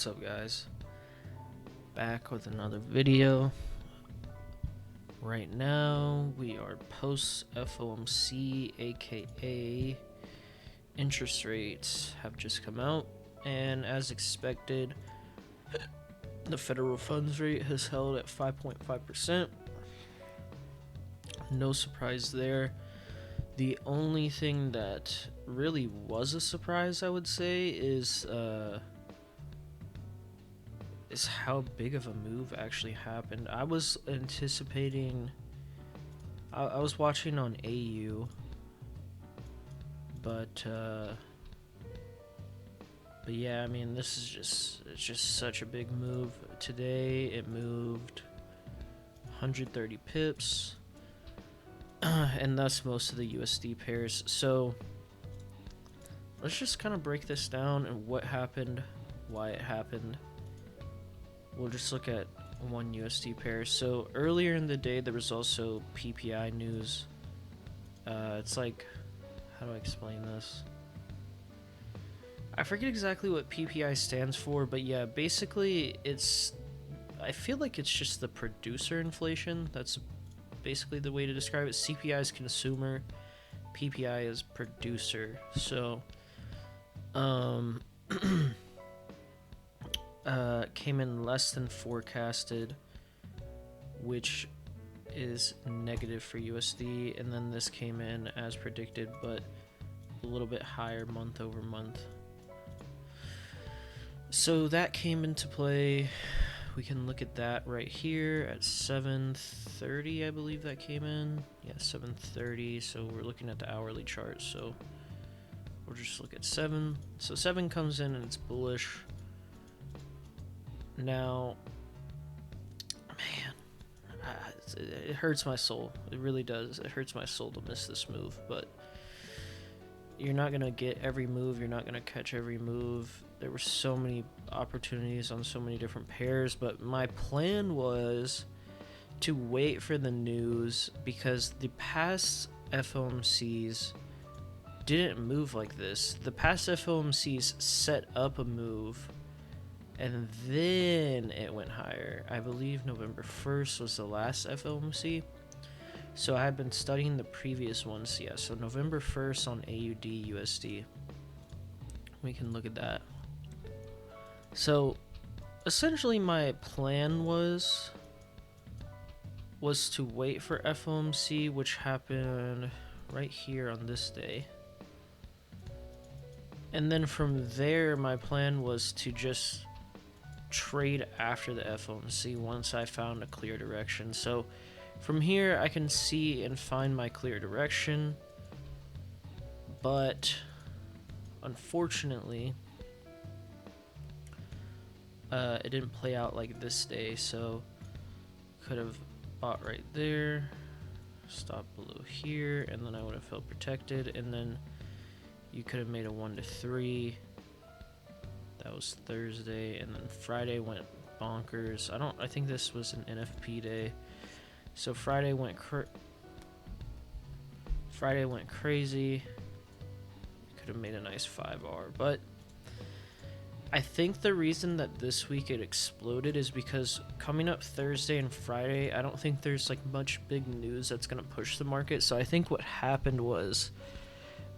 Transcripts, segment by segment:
What's up, guys? Back with another video. Right now we are post FOMC, aka interest rates have just come out, and as expected the federal funds rate has held at 5.5%. No surprise there. The only thing that really was a surprise, I would say, is how big of a move actually happened. I was anticipating, I was watching on AU, but yeah, I mean, this is just such a big move. Today it moved 130 pips, and thus most of the USD pairs. So let's just kind of break this down and what happened, why it happened. We'll just look at one USD pair. So earlier in the day there was also PPI news. It's like, how do I explain this? I forget exactly what PPI stands for, but yeah, basically I feel like it's just the producer inflation. That's basically the way to describe it. CPI is consumer, PPI is producer. So came in less than forecasted, which is negative for USD, and then this came in as predicted but a little bit higher month over month. So that came into play. We can look at that right here at 7:30, I believe that came in. Yeah, 7:30. So we're looking at the hourly chart, so we'll just look at 7. So 7 comes in and it's bullish. Now, man, it hurts my soul. It really does. It hurts my soul to miss this move, but you're not going to get every move. You're not going to catch every move. There were so many opportunities on so many different pairs, but my plan was to wait for the news because the past FOMCs didn't move like this. The past FOMCs set up a move and then it went higher. I believe November 1st was the last FOMC. So I had been studying the previous ones. Yeah, so November 1st on AUD USD. We can look at that. So essentially my plan was to wait for FOMC, which happened right here on this day. And then from there my plan was to just trade after the FOMC once I found a clear direction. So from here I can see and find my clear direction, but unfortunately it didn't play out like this day. So could have bought right there, stopped below here, and then I would have felt protected, and then you could have made a 1 to 3. That was Thursday, and then Friday went bonkers. I think this was an NFP day. So Friday went crazy. Could have made a nice 5R, but I think the reason that this week it exploded is because coming up Thursday and Friday, I don't think there's like much big news that's going to push the market. So I think what happened was,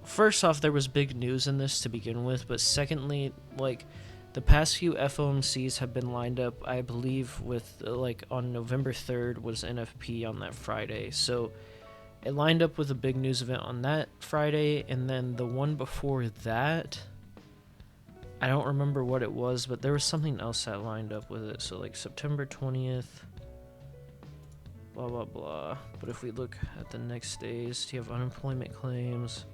first off, there was big news in this to begin with, but secondly, like, the past few FOMCs have been lined up, I believe, with, like, on November 3rd was NFP on that Friday. So it lined up with a big news event on that Friday, and then the one before that, I don't remember what it was, but there was something else that lined up with it. So, like, September 20th, blah, blah, blah. But if we look at the next days, do you have unemployment claims?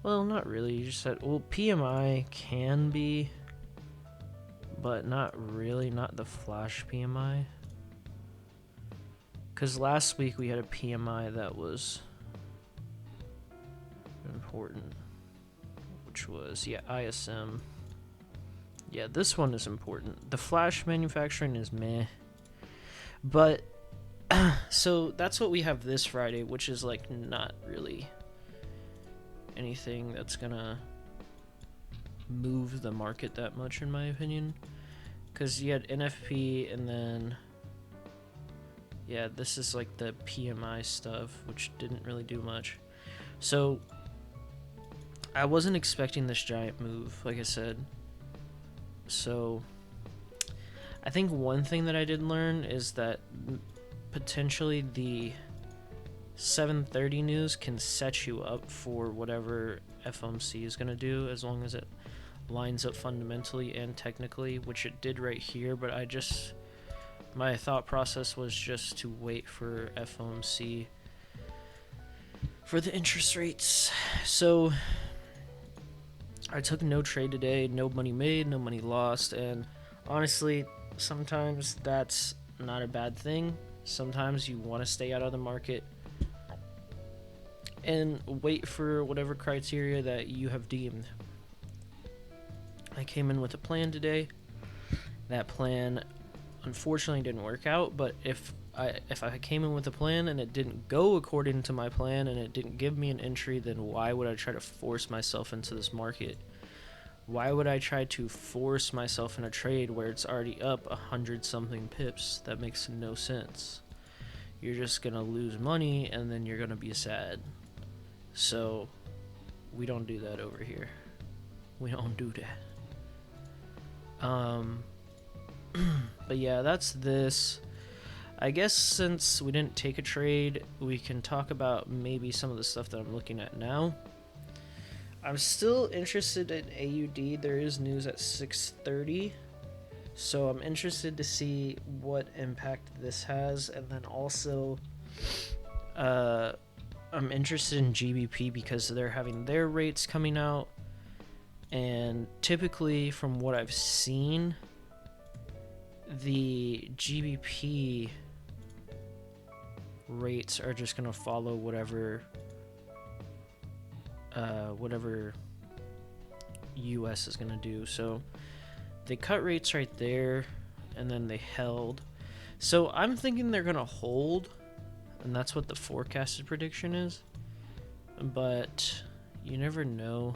Well, not really. You just said, well, PMI can be, but not really, not the flash PMI. Because last week we had a PMI that was important, which was, yeah, ISM. Yeah, this one is important. The flash manufacturing is meh. But, so that's what we have this Friday, which is, like, not really anything that's gonna move the market that much, in my opinion. Because you had NFP, and then yeah, this is like the PMI stuff, which didn't really do much. So I wasn't expecting this giant move, like I said. So I think one thing that I did learn is that potentially the 7:30 news can set you up for whatever FOMC is going to do, as long as it lines up fundamentally and technically, which it did right here. But my thought process was just to wait for FOMC for the interest rates. So I took no trade today, no money made, no money lost, and honestly, sometimes that's not a bad thing. Sometimes you want to stay out of the market and wait for whatever criteria that you have deemed. I came in with a plan today. That plan unfortunately didn't work out, but if I came in with a plan and it didn't go according to my plan and it didn't give me an entry, then why would I try to force myself into this market? Why would I try to force myself in a trade where it's already up 100 something pips? That makes no sense. You're just gonna lose money and then you're gonna be sad. So we don't do that over here. We don't do that. But yeah, that's this. I guess since we didn't take a trade, we can talk about maybe some of the stuff that I'm looking at now. I'm still interested in AUD. There is news at 6:30, so I'm interested to see what impact this has. And then also, I'm interested in GBP because they're having their rates coming out. And typically, from what I've seen, the GBP rates are just going to follow whatever US is going to do. So they cut rates right there, and then they held. So I'm thinking they're going to hold, and that's what the forecasted prediction is. But you never know.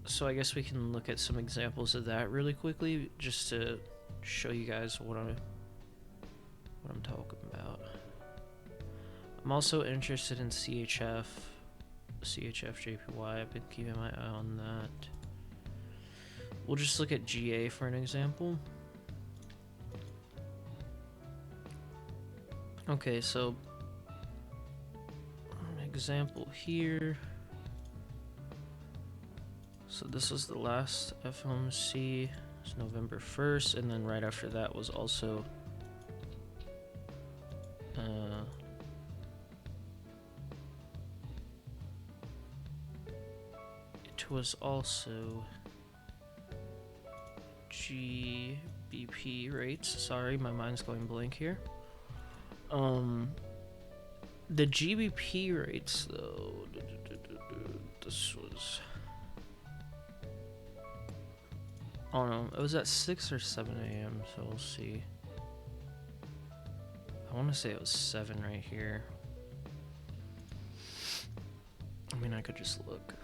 So I guess we can look at some examples of that really quickly, just to show you guys what I'm talking about. I'm also interested in CHF JPY. I've been keeping my eye on that. We'll just look at GA for an example. Okay, so an example here. So this was the last FOMC. It's November 1st, and then right after that was also it was also GBP rates. Sorry, my mind's going blank here. The GBP rates though, this was, oh no, it was at 6 or 7 a.m. So we'll see. I want to say it was 7 right here. I mean, I could just look.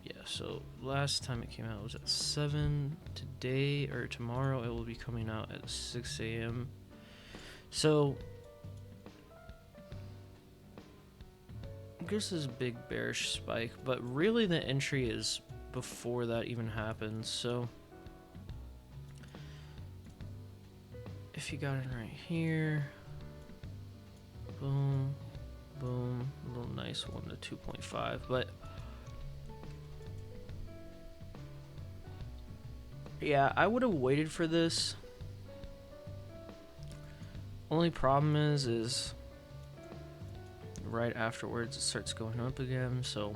Yeah, so last time it came out was at 7. Today or tomorrow it will be coming out at 6 a.m. So this is a big bearish spike, but really the entry is before that even happens. So if you got it right here, boom, boom, a little nice one to 2.5, but yeah, I would have waited for this. Only problem is right afterwards it starts going up again. So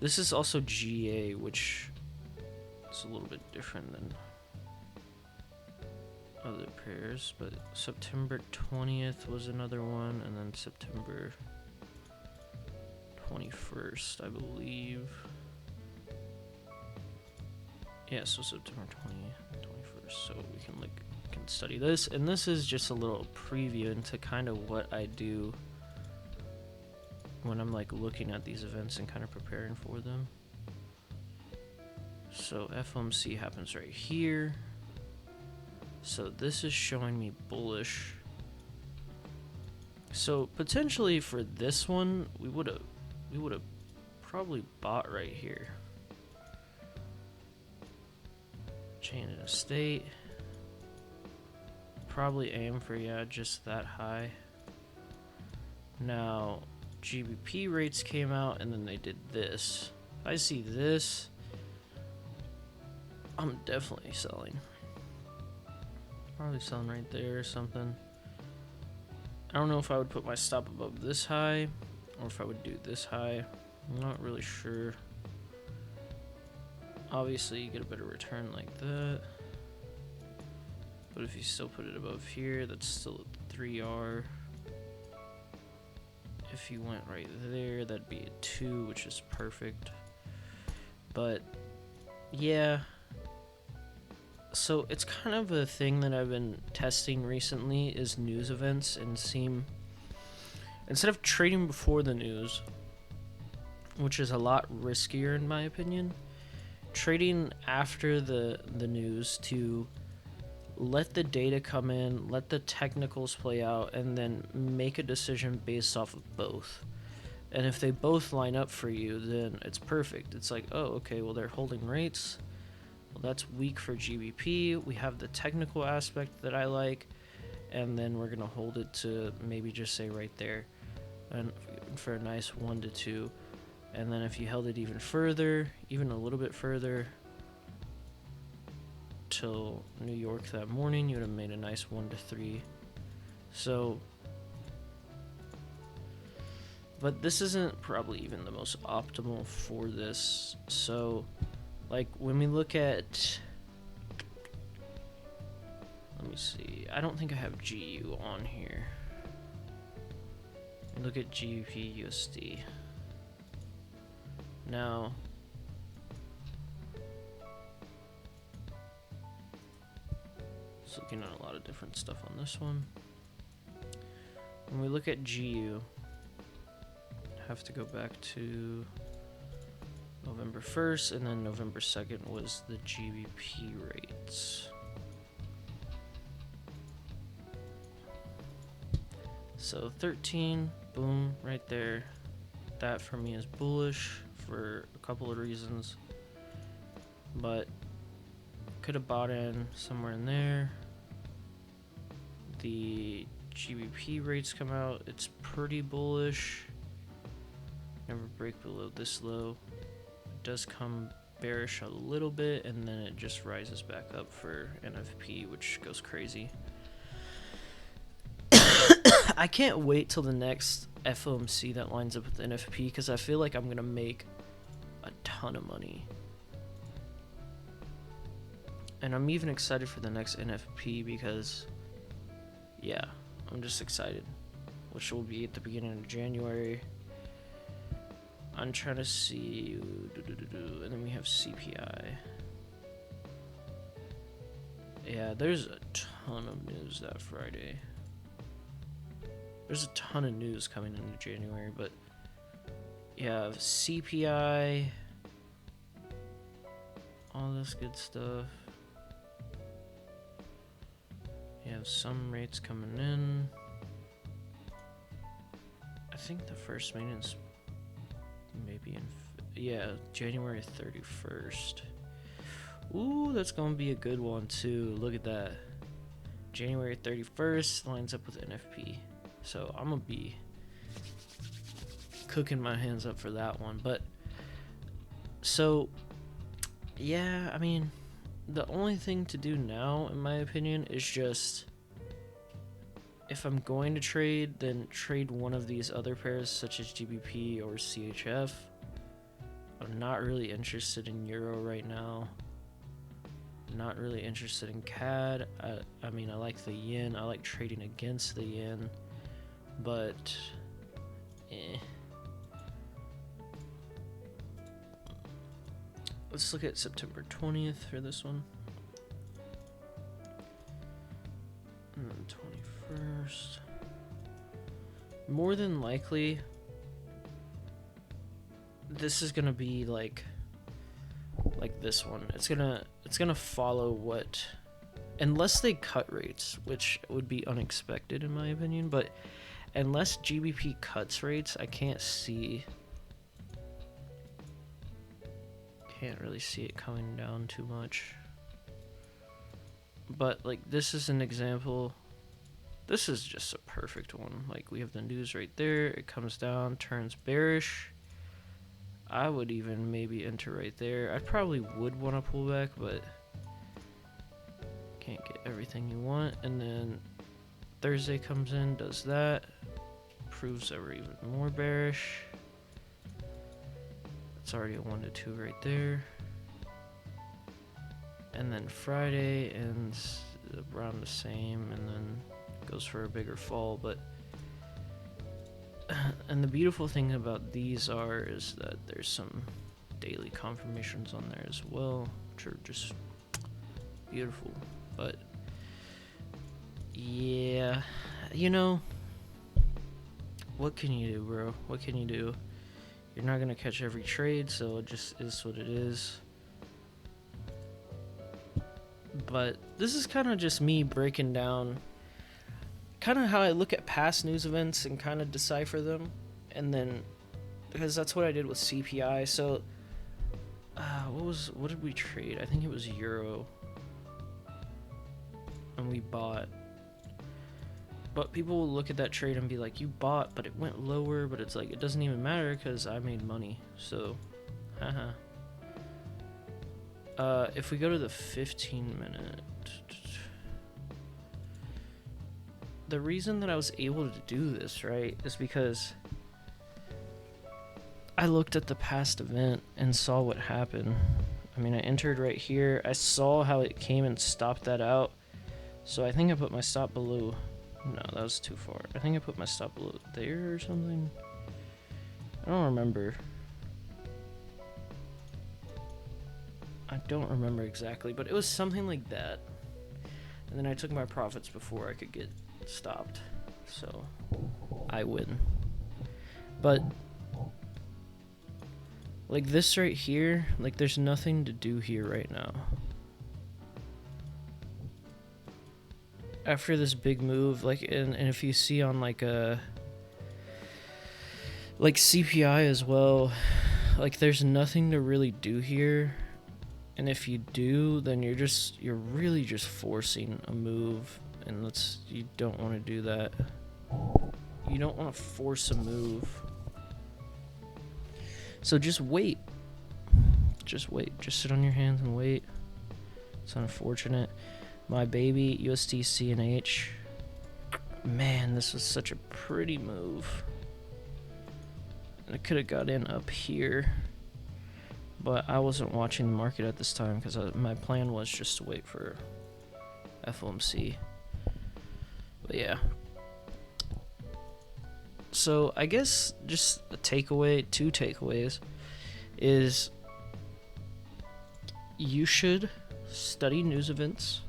this is also GA, which is a little bit different than other pairs, but September 20th was another one, and then September 21st, I believe. Yeah, so September 20th, 21st. So we can can study this. And this is just a little preview into kind of what I do when I'm like looking at these events and kind of preparing for them. So FOMC happens right here. So this is showing me bullish. So potentially for this one, we would have probably bought right here. Change in state. Probably aim for, yeah, just that high. Now, GBP rates came out and then they did this. If I see this, I'm definitely selling. Probably selling right there or something. I don't know if I would put my stop above this high or if I would do this high. I'm not really sure. Obviously, you get a better return like that. But if you still put it above here, that's still a 3R. If you went right there, that'd be a 2, which is perfect. But, yeah. So it's kind of a thing that I've been testing recently is news events and instead of trading before the news, which is a lot riskier in my opinion, trading after the news to let the data come in, let the technicals play out, and then make a decision based off of both. And if they both line up for you, then it's perfect. It's like, oh, okay, well, they're holding rates. Well, that's weak for GBP. We have the technical aspect that I like, and then we're going to hold it to maybe just say right there and for a nice 1 to 2. And then if you held it even further, even a little bit further, till New York that morning, you would have made a nice 1 to 3. So, but this isn't probably even the most optimal for this. So, like when we look at, let me see, I don't think I have GU on here. Look at GBP USD. Now, just looking at a lot of different stuff on this one. When we look at GU, have to go back to November 1st, and then November 2nd was the GBP rates. So 13, boom, right there. That for me is bullish for a couple of reasons, but could have bought in somewhere in there. The GBP rates come out, it's pretty bullish. Never break below this low. It does come bearish a little bit, and then it just rises back up for NFP, which goes crazy. I can't wait till the next FOMC that lines up with NFP because I feel like I'm going to make a ton of money. And I'm even excited for the next NFP because, yeah, I'm just excited, which will be at the beginning of January. I'm trying to see, and then we have CPI. Yeah, there's a ton of news that Friday. There's a ton of news coming into January, but you have CPI, all this good stuff. You have some rates coming in. I think the first meeting is maybe in, January 31st. Ooh, that's gonna be a good one too. Look at that. January 31st lines up with NFP. So I'm gonna be cooking my hands up for that one. But so yeah, I mean, the only thing to do now, in my opinion, is just, if I'm going to trade, then trade one of these other pairs, such as GBP or CHF. I'm not really interested in Euro right now. Not really interested in CAD. I mean, I like the yen. I like trading against the yen. But, Let's look at September 20th for this one. first. More than likely, this is gonna be like this one. It's gonna follow what, unless they cut rates, which would be unexpected in my opinion. But unless GBP cuts rates, I can't really see it coming down too much. But like, this is an example. This is just a perfect one. Like, we have the news right there. It comes down, turns bearish. I would even maybe enter right there. I probably would want to pull back, but can't get everything you want. And then Thursday comes in, does that. Proves that we're even more bearish. It's already a 1 to 2 right there. And then Friday ends around the same, and then goes for a bigger fall. But and the beautiful thing about these is that there's some daily confirmations on there as well, which are just beautiful. But yeah, you know, what can you do, bro? What can you do? You're not gonna catch every trade, so it just is what it is. But this is kind of just me breaking down kind of how I look at past news events and kind of decipher them. And then, because that's what I did with CPI. So what did we trade? I think it was euro, and we bought. But people will look at that trade and be like, you bought, but it went lower. But it's like, it doesn't even matter because I made money. So haha. If we go to the 15-minute, the reason that I was able to do this, right, is because I looked at the past event and saw what happened. I mean, I entered right here. I saw how it came and stopped that out. So I think I put my stop below. No, that was too far. I think I put my stop below there or something. I don't remember. I don't remember exactly, but it was something like that. And then I took my profits before I could get stopped. So I win. But like this right here, like there's nothing to do here right now. After this big move, like, and if you see on like CPI as well, like there's nothing to really do here. And if you do, then you're really just forcing a move, and you don't want to do that. You don't want to force a move. So just wait. Just wait. Just sit on your hands and wait. It's unfortunate. My baby USD CNH. Man, this was such a pretty move. And I could have got in up here. But I wasn't watching the market at this time because my plan was just to wait for FOMC. But yeah. So I guess just two takeaways, is you should study news events,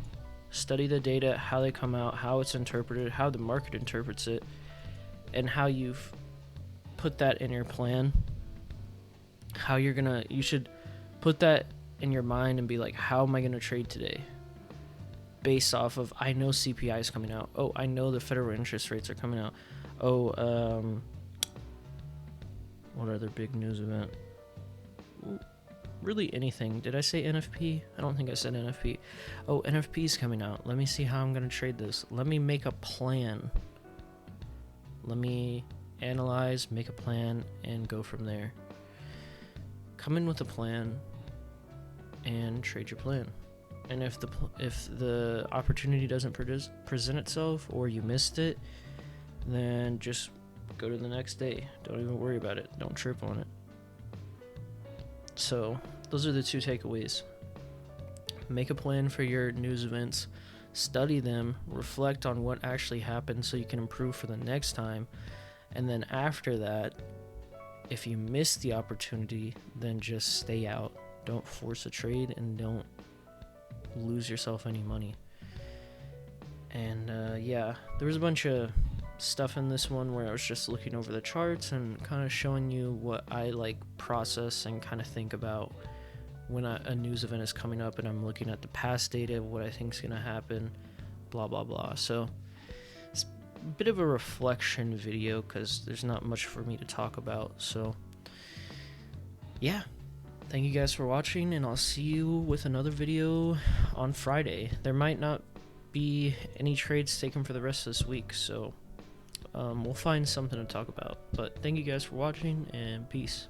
study the data, how they come out, how it's interpreted, how the market interprets it, and how you've put that in your plan. You should put that in your mind and be like, how am I gonna trade today? Based off of, I know CPI is coming out. Oh, I know the federal interest rates are coming out. Oh, what other big news event? Really anything. Did I say NFP? I don't think I said NFP. Oh, NFP is coming out. Let me see how I'm gonna trade this. Let me make a plan. Let me analyze, make a plan, and go from there. Come in with a plan and trade your plan. And if the opportunity doesn't present itself, or you missed it, then just go to the next day. Don't even worry about it. Don't trip on it. So those are the two takeaways. Make a plan for your news events, study them, reflect on what actually happened so you can improve for the next time. And then after that, if you miss the opportunity, then just stay out. Don't force a trade and don't lose yourself any money. And yeah, there was a bunch of stuff in this one where I was just looking over the charts and kind of showing you what I like process and kind of think about when a news event is coming up, and I'm looking at the past data, what I think is going to happen, blah blah blah. So it's a bit of a reflection video because there's not much for me to talk about. So yeah, thank you guys for watching, and I'll see you with another video on Friday. There might not be any trades taken for the rest of this week, so we'll find something to talk about. But thank you guys for watching, and peace.